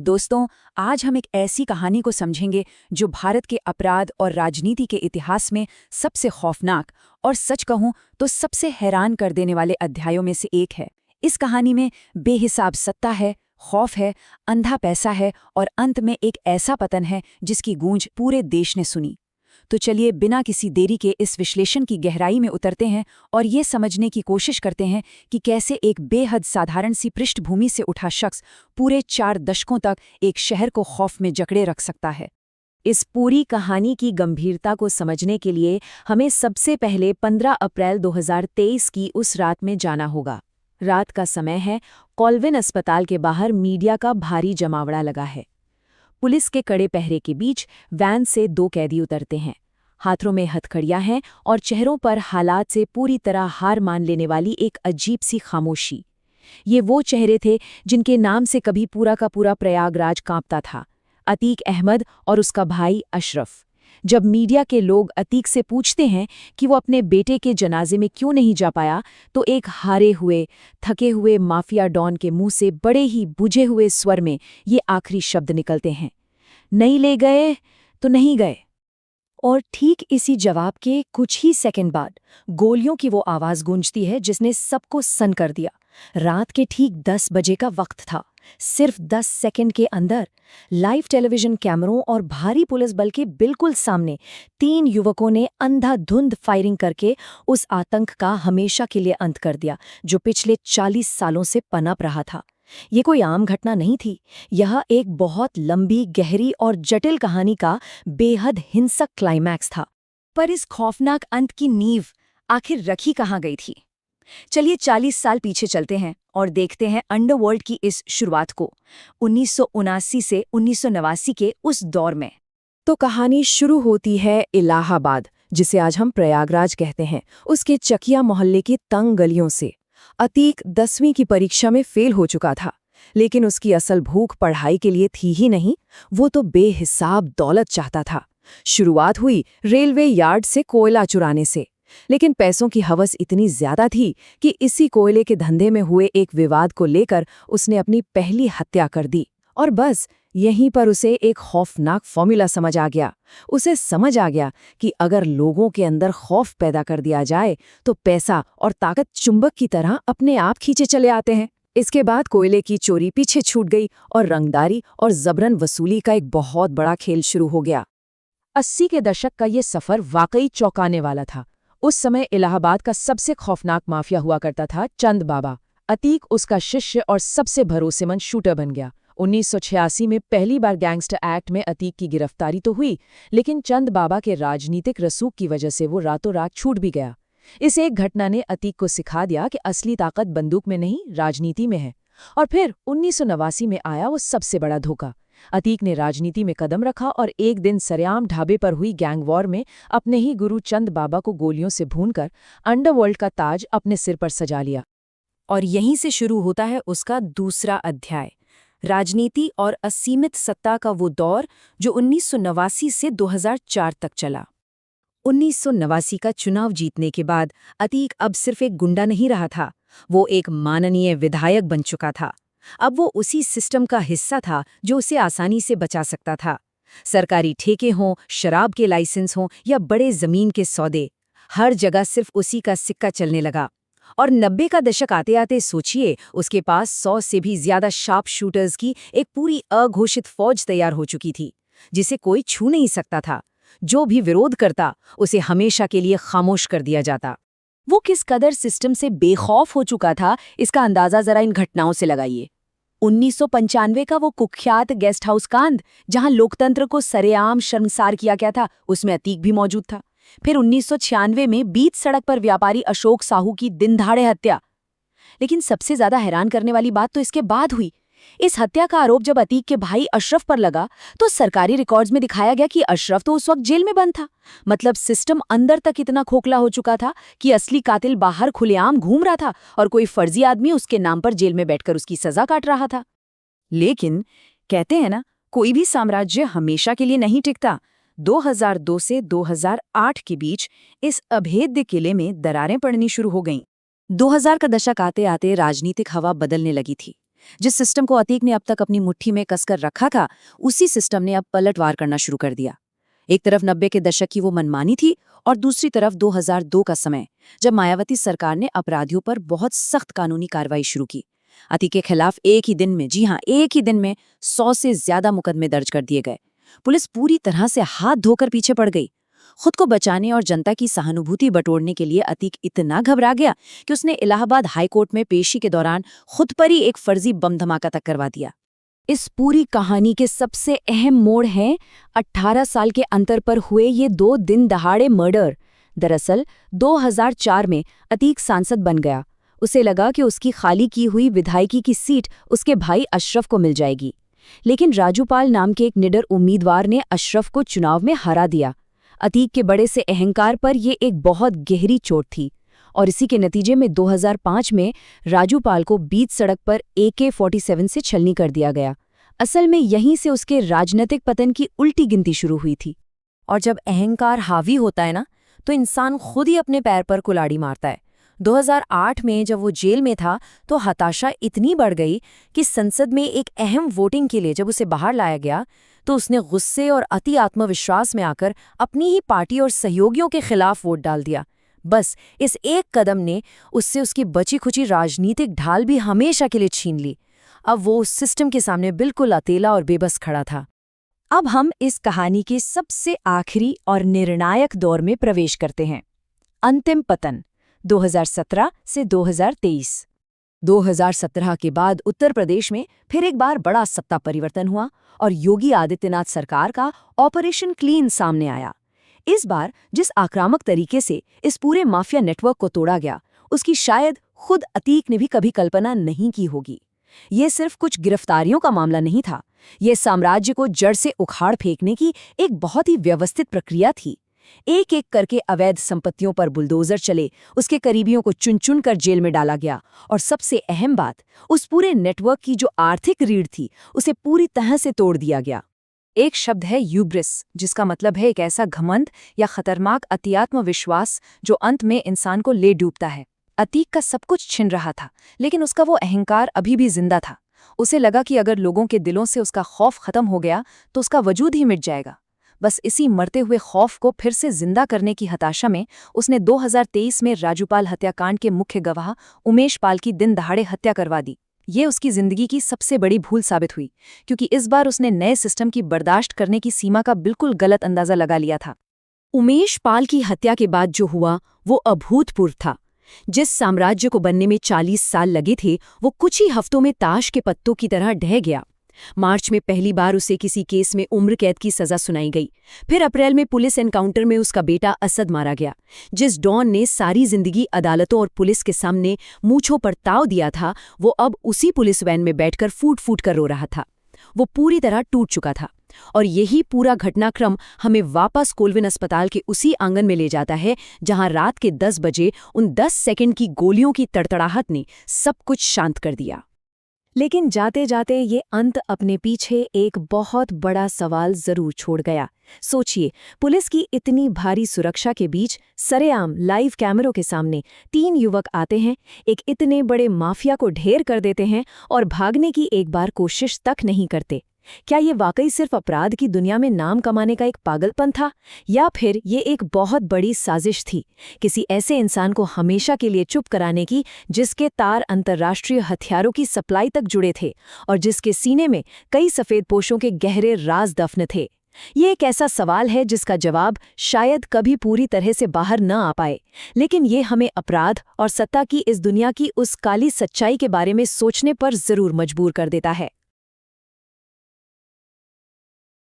दोस्तों, आज हम एक ऐसी कहानी को समझेंगे जो भारत के अपराध और राजनीति के इतिहास में सबसे खौफनाक और सच कहूं तो सबसे हैरान कर देने वाले अध्यायों में से एक है। इस कहानी में बेहिसाब सत्ता है, खौफ है, अंधा पैसा है और अंत में एक ऐसा पतन है जिसकी गूंज पूरे देश ने सुनी। तो चलिए बिना किसी देरी के इस विश्लेषण की गहराई में उतरते हैं और ये समझने की कोशिश करते हैं कि कैसे एक बेहद साधारण सी पृष्ठभूमि से उठा शख्स पूरे 4 दशकों तक एक शहर को खौफ में जकड़े रख सकता है। इस पूरी कहानी की गंभीरता को समझने के लिए हमें सबसे पहले 15 अप्रैल 2023 की उस रात में जाना होगा। रात का समय है, कॉल्विन अस्पताल के बाहर मीडिया का भारी जमावड़ा लगा है। पुलिस के कड़े पहरे के बीच वैन से 2 कैदी उतरते हैं। हाथों में हथकड़ियां हैं और चेहरों पर हालात से पूरी तरह हार मान लेने वाली एक अजीब सी खामोशी। ये वो चेहरे थे जिनके नाम से कभी पूरा का पूरा प्रयागराज कांपता था, अतीक अहमद और उसका भाई अशरफ। जब मीडिया के लोग अतीक से पूछते हैं कि वो अपने बेटे के जनाजे में क्यों नहीं जा पाया, तो एक हारे हुए, थके हुए माफिया डॉन के मुंह से बड़े ही बुझे हुए स्वर में ये आखिरी शब्द निकलते हैं, नहीं ले गए तो नहीं गए। और ठीक इसी जवाब के कुछ ही सेकंड बाद गोलियों की वो आवाज गूंजती है जिसने सबको सन्न कर दिया। रात के ठीक 10 बजे का वक्त था। सिर्फ 10 सेकंड के अंदर लाइव टेलीविजन कैमरों और भारी पुलिस बल के बिल्कुल सामने 3 युवकों ने अंधाधुंध फायरिंग करके उस आतंक का हमेशा के लिए अंत कर दिया जो पिछले 40 सालों से पनप रहा था। ये कोई आम घटना नहीं थी, यह एक बहुत लंबी, गहरी और जटिल कहानी का बेहद हिंसक क्लाइमैक्स था। पर इस खौफनाक अंत की नींव आखिर रखी कहाँ गई थी? चलिए 40 साल पीछे चलते हैं और देखते हैं अंडरवर्ल्ड की इस शुरुआत को, 1979 से 1989 के उस दौर में। तो कहानी शुरू होती है इलाहाबाद, जिसे आज हम प्रयागराज कहते हैं, उसके चकिया मोहल्ले की तंग गलियों से। अतीक 10वीं की परीक्षा में फेल हो चुका था, लेकिन उसकी असल भूख पढ़ाई के लिए थी ही नहीं, वो तो बेहिसाब दौलत चाहता था। शुरुआत हुई रेलवे यार्ड से कोयला चुराने से, लेकिन पैसों की हवस इतनी ज्यादा थी कि इसी कोयले के धंधे में हुए एक विवाद को लेकर उसने अपनी पहली हत्या कर दी। और बस यहीं पर उसे एक खौफनाक फॉर्मूला समझ आ गया। उसे समझ आ गया कि अगर लोगों के अंदर खौफ पैदा कर दिया जाए तो पैसा और ताकत चुंबक की तरह अपने आप खींचे चले आते हैं। इसके बाद कोयले की चोरी पीछे छूट गई और रंगदारी और जबरन वसूली का एक बहुत बड़ा खेल शुरू हो गया। 80 के दशक का ये सफर वाकई चौंकाने वाला था। उस समय इलाहाबाद का सबसे खौफनाक माफिया हुआ करता था चंद बाबा। अतीक उसका शिष्य और सबसे भरोसेमंद शूटर बन गया। 1986 में पहली बार गैंगस्टर एक्ट में अतीक की गिरफ्तारी तो हुई, लेकिन चंद बाबा के राजनीतिक रसूख की वजह से वो रातों रात छूट भी गया। इस एक घटना ने अतीक को सिखा दिया कि असली ताकत बंदूक में नहीं, राजनीति में है। और फिर 1989 में आया वो सबसे बड़ा धोखा। अतीक ने राजनीति में कदम रखा और एक दिन सरेआम ढाबे पर हुई गैंग वॉर में अपने ही गुरु चंद बाबा को गोलियों से भूनकर अंडरवर्ल्ड का ताज अपने सिर पर सजा लिया। और यहीं से शुरू होता है उसका दूसरा अध्याय, राजनीति और असीमित सत्ता का वो दौर जो 1989 से 2004 तक चला। 1989 का चुनाव जीतने के बाद अतीक अब सिर्फ एक गुंडा नहीं रहा था, वो एक माननीय विधायक बन चुका था। अब वो उसी सिस्टम का हिस्सा था जो उसे आसानी से बचा सकता था। सरकारी ठेके हों, शराब के लाइसेंस हों या बड़े जमीन के सौदे, हर जगह सिर्फ उसी का सिक्का चलने लगा। और 90 का दशक आते आते सोचिए, उसके पास 100 से भी ज्यादा शार्प शूटर्स की एक पूरी अघोषित फौज तैयार हो चुकी थी, जिसे कोई छू नहीं सकता था। जो भी विरोध करता उसे हमेशा के लिए खामोश कर दिया जाता। वो किस कदर सिस्टम से बेखौफ हो चुका था, इसका अंदाजा जरा इन घटनाओं से लगाइए। 1995 का वो कुख्यात गेस्ट हाउस कांड, जहां लोकतंत्र को सरेआम शर्मसार किया गया था, उसमें अतीक भी मौजूद था। फिर 1996 में बीच सड़क पर व्यापारी अशोक साहू की दिनदहाड़े हत्या। लेकिन सबसे ज्यादा हैरान करने वाली बात तो इसके बाद हुई। इस हत्या का आरोप जब अतीक के भाई अशरफ पर लगा तो सरकारी रिकॉर्ड्स में दिखाया गया कि अशरफ तो उस वक्त जेल में बंद था। मतलब सिस्टम अंदर तक इतना खोखला हो चुका था कि असली कातिल बाहर खुलेआम घूम रहा था और कोई फर्जी आदमी उसके नाम पर जेल में बैठकर उसकी सजा काट रहा था। लेकिन कहते हैं ना, कोई भी साम्राज्य हमेशा के लिए नहीं टिकता। 2002 से 2008 के बीच इस अभेद्य किले में दरारें पड़नी शुरू हो गईं। 2000 का दशक आते आते राजनीतिक हवा बदलने लगी थी। जिस सिस्टम को अतीक ने अब तक अपनी मुट्ठी में कसकर रखा था, उसी सिस्टम ने अब पलटवार करना शुरू कर दिया। एक तरफ 90 के दशक की वो मनमानी थी और दूसरी तरफ 2002 का समय, जब मायावती सरकार ने अपराधियों पर बहुत सख्त कानूनी कार्रवाई शुरू की। अतीक के खिलाफ एक ही दिन में, जी हाँ, एक ही दिन में 100 से ज्यादा मुकदमे दर्ज कर दिए गए। पुलिस पूरी तरह से हाथ धोकर पीछे पड़ गई। खुद को बचाने और जनता की सहानुभूति बटोरने के लिए अतीक इतना घबरा गया कि उसने इलाहाबाद हाईकोर्ट में पेशी के दौरान खुद पर ही एक फर्जी बम धमाका तक करवा दिया। इस पूरी कहानी के सबसे अहम मोड़ है 18 साल के अंतर पर हुए ये 2 दिन दहाड़े मर्डर। दरअसल 2004 में अतीक सांसद बन गया। उसे लगा कि उसकी खाली की हुई विधायकी की सीट उसके भाई अशरफ को मिल जाएगी, लेकिन राजूपाल नाम के एक निडर उम्मीदवार ने अशरफ को चुनाव में हरा दिया। अतीक के बड़े से अहंकार पर यह एक बहुत गहरी चोट थी और इसी के नतीजे में 2005 में राजूपाल को बीच सड़क पर AK-47 से छलनी कर दिया गया। असल में यहीं से उसके राजनीतिक पतन की उल्टी गिनती शुरू हुई थी। और जब अहंकार हावी होता है ना, तो इंसान खुद ही अपने पैर पर कुल्हाड़ी मारता है। 2008 में जब वो जेल में था तो हताशा इतनी बढ़ गई कि संसद में एक अहम वोटिंग के लिए जब उसे बाहर लाया गया तो उसने गुस्से और अति आत्मविश्वास में आकर अपनी ही पार्टी और सहयोगियों के खिलाफ वोट डाल दिया। बस इस एक कदम ने उससे उसकी बची खुची राजनीतिक ढाल भी हमेशा के लिए छीन ली। अब वो उस सिस्टम के सामने बिल्कुल अकेला और बेबस खड़ा था। अब हम इस कहानी के सबसे आखिरी और निर्णायक दौर में प्रवेश करते हैं, अंतिम पतन 2017 से 2023। 2017 के बाद उत्तर प्रदेश में फिर एक बार बड़ा सत्ता परिवर्तन हुआ और योगी आदित्यनाथ सरकार का ऑपरेशन क्लीन सामने आया। इस बार जिस आक्रामक तरीके से इस पूरे माफिया नेटवर्क को तोड़ा गया, उसकी शायद खुद अतीक ने भी कभी कल्पना नहीं की होगी। ये सिर्फ कुछ गिरफ्तारियों का मामला नहीं था, ये साम्राज्य को जड़ से उखाड़ फेंकने की एक बहुत ही व्यवस्थित प्रक्रिया थी। एक एक करके अवैध संपत्तियों पर बुलडोजर चले, उसके करीबियों को चुन चुन कर जेल में डाला गया और सबसे अहम बात, उस पूरे नेटवर्क की जो आर्थिक रीढ़ थी उसे पूरी तरह से तोड़ दिया गया। एक शब्द है ह्यूब्रिस, जिसका मतलब है एक ऐसा घमंड या खतरनाक अतिआत्म विश्वास जो अंत में इंसान को ले डूबता है। अतीक का सब कुछ छिन रहा था, लेकिन उसका वो अहंकार अभी भी जिंदा था। उसे लगा कि अगर लोगों के दिलों से उसका खौफ खत्म हो गया तो उसका वजूद ही मिट जाएगा। बस इसी मरते हुए खौफ को फिर से जिंदा करने की हताशा में उसने 2023 में राजूपाल हत्याकांड के मुख्य गवाह उमेश पाल की दिन दहाड़े हत्या करवा दी। ये उसकी जिंदगी की सबसे बड़ी भूल साबित हुई, क्योंकि इस बार उसने नए सिस्टम की बर्दाश्त करने की सीमा का बिल्कुल गलत अंदाजा लगा लिया था। उमेश पाल की हत्या के बाद जो हुआ वो अभूतपूर्व था। जिस साम्राज्य को बनने में 40 साल लगे थे, वो कुछ ही हफ्तों में ताश के पत्तों की तरह ढह गया। मार्च में पहली बार उसे किसी केस में उम्र कैद की सजा सुनाई गई। फिर अप्रैल में पुलिस एनकाउंटर में उसका बेटा असद मारा गया। जिस डॉन ने सारी जिंदगी अदालतों और पुलिस के सामने मूंछों पर ताव दिया था, वो अब उसी पुलिस वैन में बैठकर फूट फूट कर रो रहा था। वो पूरी तरह टूट चुका था। और यही पूरा घटनाक्रम हमें वापस कोलविन अस्पताल के उसी आंगन में ले जाता है जहां रात के 10 बजे उन 10 सेकंड की गोलियों की तड़तड़ाहट ने सब कुछ शांत कर दिया। लेकिन जाते जाते ये अंत अपने पीछे एक बहुत बड़ा सवाल जरूर छोड़ गया। सोचिए, पुलिस की इतनी भारी सुरक्षा के बीच सरेआम लाइव कैमरों के सामने 3 युवक आते हैं, एक इतने बड़े माफिया को ढेर कर देते हैं और भागने की एक बार कोशिश तक नहीं करते। क्या ये वाकई सिर्फ अपराध की दुनिया में नाम कमाने का एक पागलपन था, या फिर ये एक बहुत बड़ी साजिश थी, किसी ऐसे इंसान को हमेशा के लिए चुप कराने की जिसके तार अंतर्राष्ट्रीय हथियारों की सप्लाई तक जुड़े थे और जिसके सीने में कई सफेदपोशों के गहरे राज दफन थे? ये एक ऐसा सवाल है जिसका जवाब शायद कभी पूरी तरह से बाहर न आ पाए, लेकिन ये हमें अपराध और सत्ता की इस दुनिया की उस काली सच्चाई के बारे में सोचने पर जरूर मजबूर कर देता है।